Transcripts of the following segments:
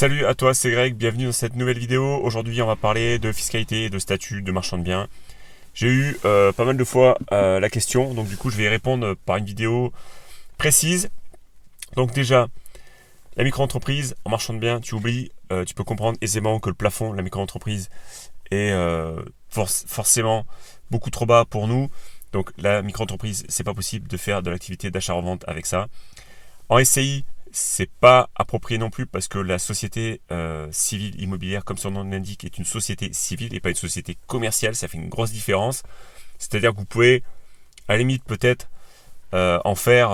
Salut à toi, c'est Greg, bienvenue dans cette nouvelle vidéo. Aujourd'hui, on va parler de fiscalité et de statut de marchand de biens. J'ai eu pas mal de fois la question, donc du coup, je vais y répondre par une vidéo précise. Donc déjà, la micro-entreprise en marchand de biens, tu oublies, tu peux comprendre aisément que le plafond de la micro-entreprise est forcément beaucoup trop bas pour nous. Donc la micro-entreprise, c'est pas possible de faire de l'activité d'achat-revente avec ça. En SCI, c'est pas approprié non plus parce que la société civile immobilière, comme son nom l'indique, est une société civile et pas une société commerciale. Ça fait une grosse différence. C'est-à-dire que vous pouvez, à la limite, peut-être en faire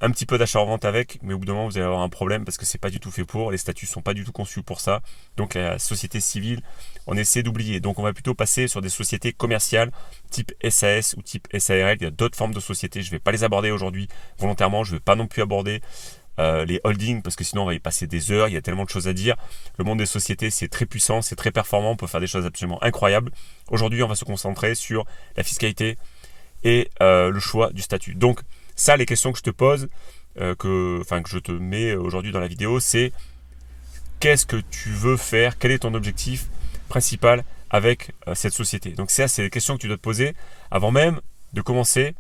un petit peu d'achat-revente avec, mais au bout d'un moment, vous allez avoir un problème parce que c'est pas du tout fait pour. Les statuts sont pas du tout conçus pour ça. Donc la société civile, on essaie d'oublier. Donc on va plutôt passer sur des sociétés commerciales type SAS ou type SARL. Il y a d'autres formes de sociétés. Je vais pas les aborder aujourd'hui volontairement. Je vais pas non plus aborder les holdings, parce que sinon on va y passer des heures, il y a tellement de choses à dire. Le monde des sociétés, c'est très puissant, c'est très performant, on peut faire des choses absolument incroyables. Aujourd'hui, on va se concentrer sur la fiscalité et le choix du statut. Donc, ça, les questions que je te pose, que je te mets aujourd'hui dans la vidéo, c'est qu'est-ce que tu veux faire, quel est ton objectif principal avec cette société. Donc ça, c'est les questions que tu dois te poser avant même de commencer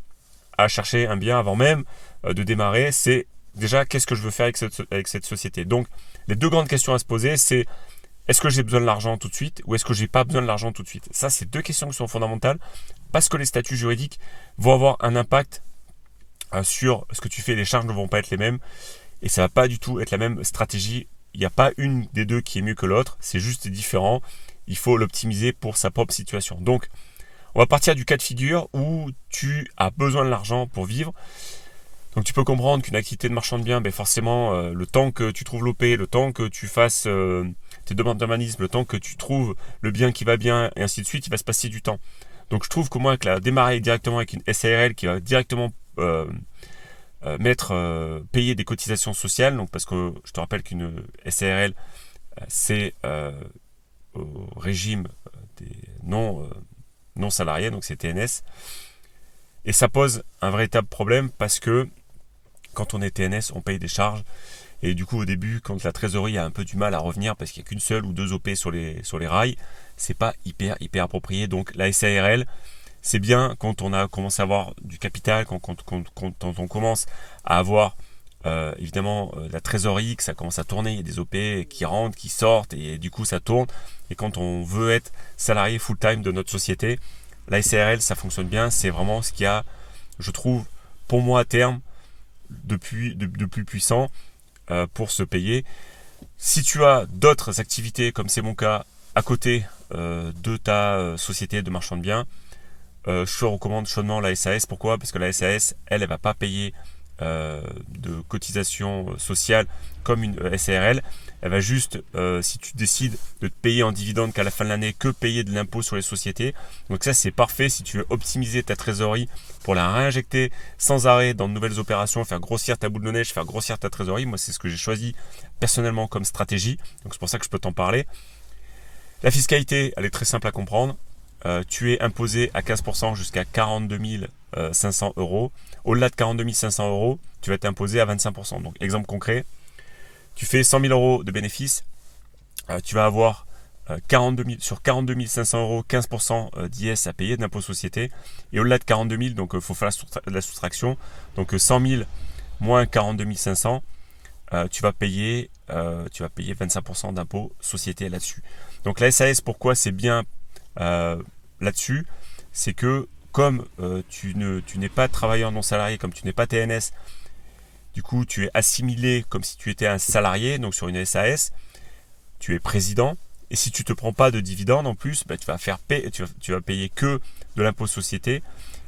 à chercher un bien, avant même de démarrer. C'est déjà, qu'est-ce que je veux faire avec cette société? Donc, les deux grandes questions à se poser, c'est est-ce que j'ai besoin de l'argent tout de suite ou est-ce que j'ai pas besoin de l'argent tout de suite? Ça, c'est deux questions qui sont fondamentales parce que les statuts juridiques vont avoir un impact sur ce que tu fais. Les charges ne vont pas être les mêmes et ça va pas du tout être la même stratégie. Il n'y a pas une des deux qui est mieux que l'autre, c'est juste différent. Il faut l'optimiser pour sa propre situation. Donc, on va partir du cas de figure où tu as besoin de l'argent pour vivre. Donc tu peux comprendre qu'une activité de marchand de biens, forcément, le temps que tu trouves l'OP, le temps que tu fasses tes demandes d'urbanisme, le temps que tu trouves le bien qui va bien, et ainsi de suite, il va se passer du temps. Donc je trouve que moi, démarrer directement avec une SARL qui va directement payer des cotisations sociales, donc parce que je te rappelle qu'une SARL, c'est au régime des non salariés, donc c'est TNS. Et ça pose un véritable problème parce que quand on est TNS, on paye des charges. Et du coup, au début, quand la trésorerie a un peu du mal à revenir parce qu'il n'y a qu'une seule ou deux OP sur les rails, c'est pas hyper approprié. Donc la SARL, c'est bien quand on a commencé à avoir du capital, quand on commence à avoir évidemment la trésorerie, que ça commence à tourner, il y a des OP qui rentrent, qui sortent, et du coup ça tourne. Et quand on veut être salarié full-time de notre société, la SARL, ça fonctionne bien. C'est vraiment ce qu'il y a, je trouve, pour moi à terme, de plus puissant pour se payer. Si tu as d'autres activités, comme c'est mon cas, à côté de ta société de marchand de biens, je te recommande chaudement la SAS. Pourquoi? Parce que la SAS, elle va pas payer de cotisation sociale comme une SARL. Elle va juste, si tu décides de te payer en dividende qu'à la fin de l'année, que payer de l'impôt sur les sociétés. Donc ça, c'est parfait si tu veux optimiser ta trésorerie pour la réinjecter sans arrêt dans de nouvelles opérations, faire grossir ta boule de neige, faire grossir ta trésorerie. Moi, c'est ce que j'ai choisi personnellement comme stratégie. Donc c'est pour ça que je peux t'en parler. La fiscalité, elle est très simple à comprendre. Tu es imposé à 15% jusqu'à 42 500 euros. Au-delà de 42 500 euros, tu vas être imposé à 25%. Donc, exemple concret, tu fais 100 000 euros de bénéfices, tu vas avoir sur 42 500 euros, 15% d'IS à payer, d'impôt société. Et au-delà de 42 000, donc il faut faire la soustraction. Donc 100 000 moins 42 500, tu vas payer 25% d'impôt société là-dessus. Donc la SAS, pourquoi c'est bien là-dessus, c'est que comme tu n'es pas travailleur non salarié, comme tu n'es pas TNS, du coup tu es assimilé comme si tu étais un salarié, donc sur une SAS, tu es président, et si tu ne te prends pas de dividendes en plus, tu vas payer que de l'impôt société,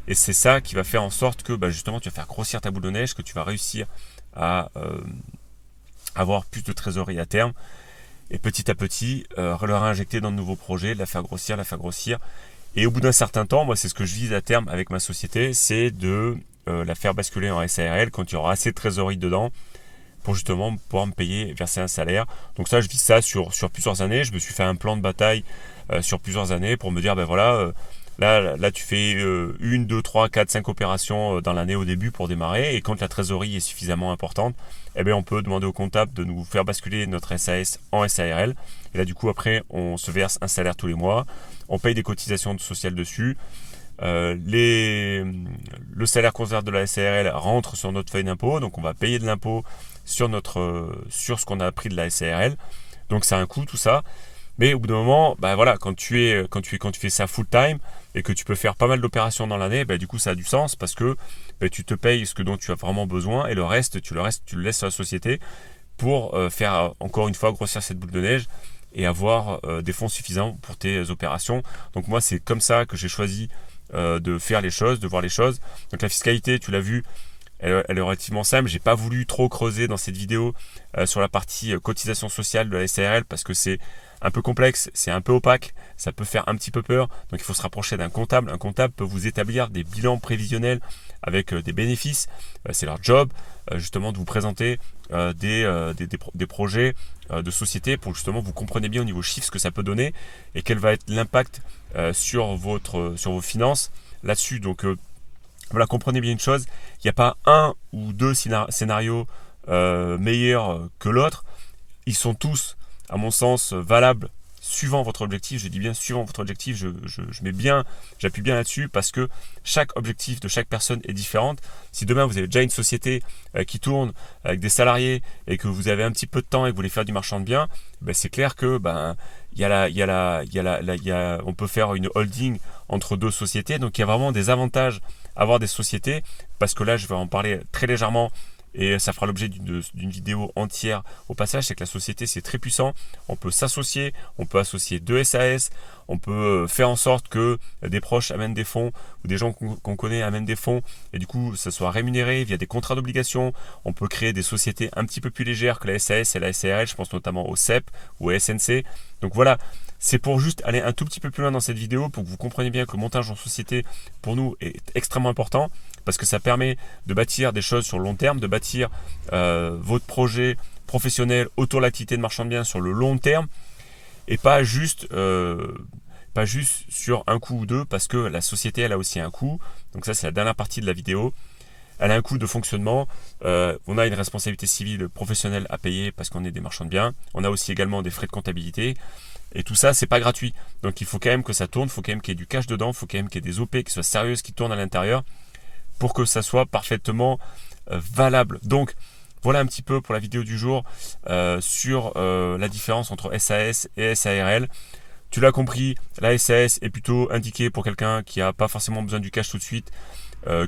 et c'est ça qui va faire en sorte que justement tu vas faire grossir ta boule de neige, que tu vas réussir à avoir plus de trésorerie à terme, et petit à petit, le réinjecter dans de nouveaux projets, la faire grossir. Et au bout d'un certain temps, moi c'est ce que je vise à terme avec ma société, c'est de la faire basculer en SARL quand il y aura assez de trésorerie dedans pour justement pouvoir me payer, verser un salaire. Donc ça, je vise ça sur plusieurs années. Je me suis fait un plan de bataille sur plusieurs années pour me dire, Là, tu fais 1, 2, 3, 4, 5 opérations dans l'année au début pour démarrer. Et quand la trésorerie est suffisamment importante, eh bien, on peut demander au comptable de nous faire basculer notre SAS en SARL. Et là, du coup, après, on se verse un salaire tous les mois. On paye des cotisations sociales dessus. Le salaire qu'on se verse de la SARL rentre sur notre feuille d'impôt. Donc, on va payer de l'impôt sur ce qu'on a pris de la SARL. Donc, ça a un coût, tout ça. Mais au bout d'un moment, bah voilà, quand tu fais ça full time et que tu peux faire pas mal d'opérations dans l'année, bah du coup ça a du sens parce que bah, tu te payes ce dont tu as vraiment besoin et le reste tu le laisses à la société pour faire encore une fois grossir cette boule de neige et avoir des fonds suffisants pour tes opérations. Donc moi c'est comme ça que j'ai choisi de faire les choses, de voir les choses. Donc la fiscalité, tu l'as vu, elle est relativement simple. J'ai pas voulu trop creuser dans cette vidéo sur la partie cotisation sociale de la SARL parce que c'est un peu complexe, c'est un peu opaque, ça peut faire un petit peu peur. Donc il faut se rapprocher d'un comptable. Un comptable peut vous établir des bilans prévisionnels avec des bénéfices. C'est leur job justement de vous présenter des projets de société pour justement vous compreniez bien au niveau chiffre ce que ça peut donner et quel va être l'impact sur vos finances là-dessus. Donc voilà, comprenez bien une chose, il n'y a pas un ou deux scénarios meilleurs que l'autre. Ils sont tous, à mon sens, valables suivant votre objectif. Je dis bien suivant votre objectif, j'appuie bien là-dessus parce que chaque objectif de chaque personne est différent. Si demain vous avez déjà une société qui tourne avec des salariés et que vous avez un petit peu de temps et que vous voulez faire du marchand de biens, ben c'est clair que on peut faire une holding entre deux sociétés. Donc il y a vraiment des avantages à avoir des sociétés parce que là je vais en parler très légèrement. Et ça fera l'objet d'une vidéo entière au passage, c'est que la société c'est très puissant, on peut s'associer, on peut associer deux SAS, on peut faire en sorte que des proches amènent des fonds ou des gens qu'on connaît amènent des fonds et du coup ça soit rémunéré via des contrats d'obligation. On peut créer des sociétés un petit peu plus légères que la SAS et la SARL, je pense notamment au CEP ou au SNC. Donc voilà, c'est pour juste aller un tout petit peu plus loin dans cette vidéo pour que vous compreniez bien que le montage en société pour nous est extrêmement important parce que ça permet de bâtir des choses sur le long terme, de bâtir votre projet professionnel autour de l'activité de marchand de biens sur le long terme et pas juste sur un coup ou deux parce que la société elle a aussi un coût. Donc ça c'est la dernière partie de la vidéo. Elle a un coût de fonctionnement. On a une responsabilité civile professionnelle à payer parce qu'on est des marchands de biens. On a aussi également des frais de comptabilité. Et tout ça, c'est pas gratuit. Donc il faut quand même que ça tourne, il faut quand même qu'il y ait du cash dedans, il faut quand même qu'il y ait des OP qui soient sérieuses, qui tournent à l'intérieur pour que ça soit parfaitement valable. Donc voilà un petit peu pour la vidéo du jour sur la différence entre SAS et SARL. Tu l'as compris, la SAS est plutôt indiquée pour quelqu'un qui n'a pas forcément besoin du cash tout de suite,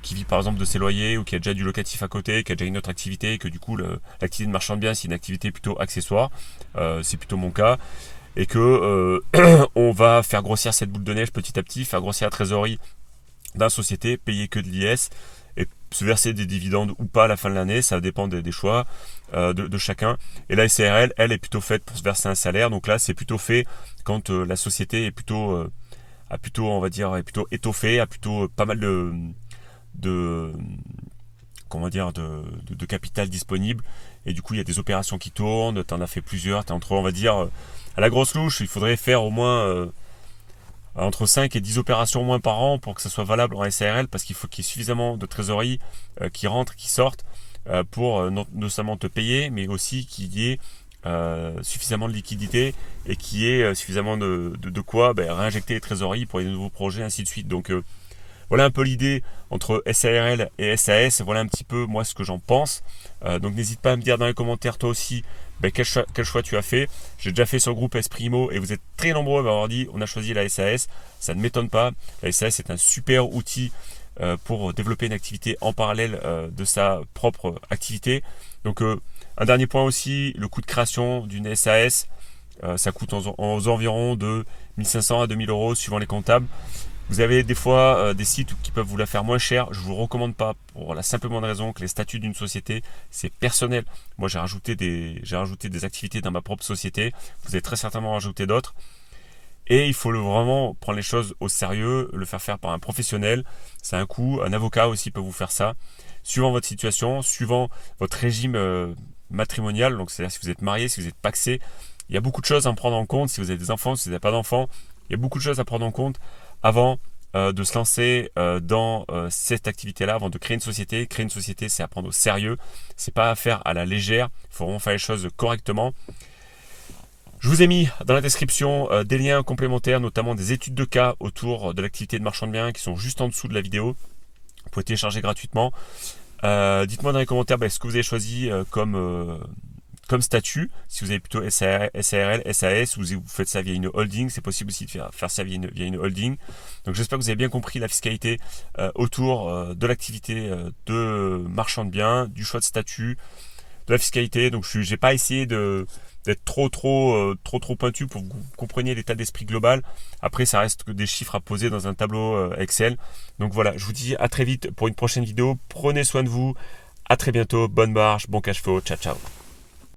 qui vit par exemple de ses loyers ou qui a déjà du locatif à côté, qui a déjà une autre activité, et que du coup l'activité de marchand de biens c'est une activité plutôt accessoire, c'est plutôt mon cas, et que on va faire grossir cette boule de neige petit à petit, faire grossir la trésorerie d'une société, payer que de l'IS et se verser des dividendes ou pas à la fin de l'année, ça dépend des choix de chacun. Et la SARL, elle est plutôt faite pour se verser un salaire, donc là c'est plutôt fait quand la société est plutôt on va dire est plutôt étoffée, a plutôt pas mal de capital disponible et du coup il y a des opérations qui tournent, tu en as fait plusieurs, tu es entre on va dire à la grosse louche, il faudrait faire au moins entre 5 et 10 opérations au moins par an pour que ça soit valable en SARL parce qu'il faut qu'il y ait suffisamment de trésorerie qui rentre, qui sortent pour non seulement te payer mais aussi qu'il y ait suffisamment de liquidité et qu'il y ait suffisamment de quoi réinjecter les trésoreries pour les nouveaux projets, ainsi de suite. Donc voilà un peu l'idée entre SARL et SAS, voilà un petit peu moi ce que j'en pense. Donc n'hésite pas à me dire dans les commentaires toi aussi quel choix tu as fait. J'ai déjà fait sur le groupe Esprimo et vous êtes très nombreux à m'avoir dit on a choisi la SAS. Ça ne m'étonne pas, la SAS est un super outil pour développer une activité en parallèle de sa propre activité. Donc un dernier point aussi, le coût de création d'une SAS, ça coûte aux environs de 1500 à 2000 euros suivant les comptables. Vous avez des fois des sites qui peuvent vous la faire moins cher. Je ne vous le recommande pas pour la simple bonne raison que les statuts d'une société, c'est personnel. Moi, j'ai rajouté des activités dans ma propre société. Vous avez très certainement rajouté d'autres. Et il faut vraiment prendre les choses au sérieux, le faire par un professionnel. C'est un coût. Un avocat aussi peut vous faire ça. Suivant votre situation, suivant votre régime matrimonial, donc c'est-à-dire si vous êtes marié, si vous êtes pacsé, il y a beaucoup de choses à prendre en compte. Si vous avez des enfants, si vous n'avez pas d'enfants, il y a beaucoup de choses à prendre en compte avant de se lancer dans cette activité-là avant de créer une société. Créer une société, c'est à prendre au sérieux. C'est pas à faire à la légère. Il faut vraiment faire les choses correctement. Je vous ai mis dans la description des liens complémentaires, notamment des études de cas autour de l'activité de marchand de biens qui sont juste en dessous de la vidéo. Vous pouvez télécharger gratuitement. Dites-moi dans les commentaires ce que vous avez choisi comme statut. Si vous avez plutôt SARL, SAS, ou vous faites ça via une holding, c'est possible aussi de faire ça via une holding. Donc j'espère que vous avez bien compris la fiscalité autour de l'activité de marchand de biens, du choix de statut, de la fiscalité. Donc je n'ai pas essayé d'être trop pointu pour que vous compreniez l'état d'esprit global. Après, ça reste que des chiffres à poser dans un tableau Excel. Donc voilà, je vous dis à très vite pour une prochaine vidéo. Prenez soin de vous. À très bientôt. Bonne marche, bon cash flow. Ciao, ciao.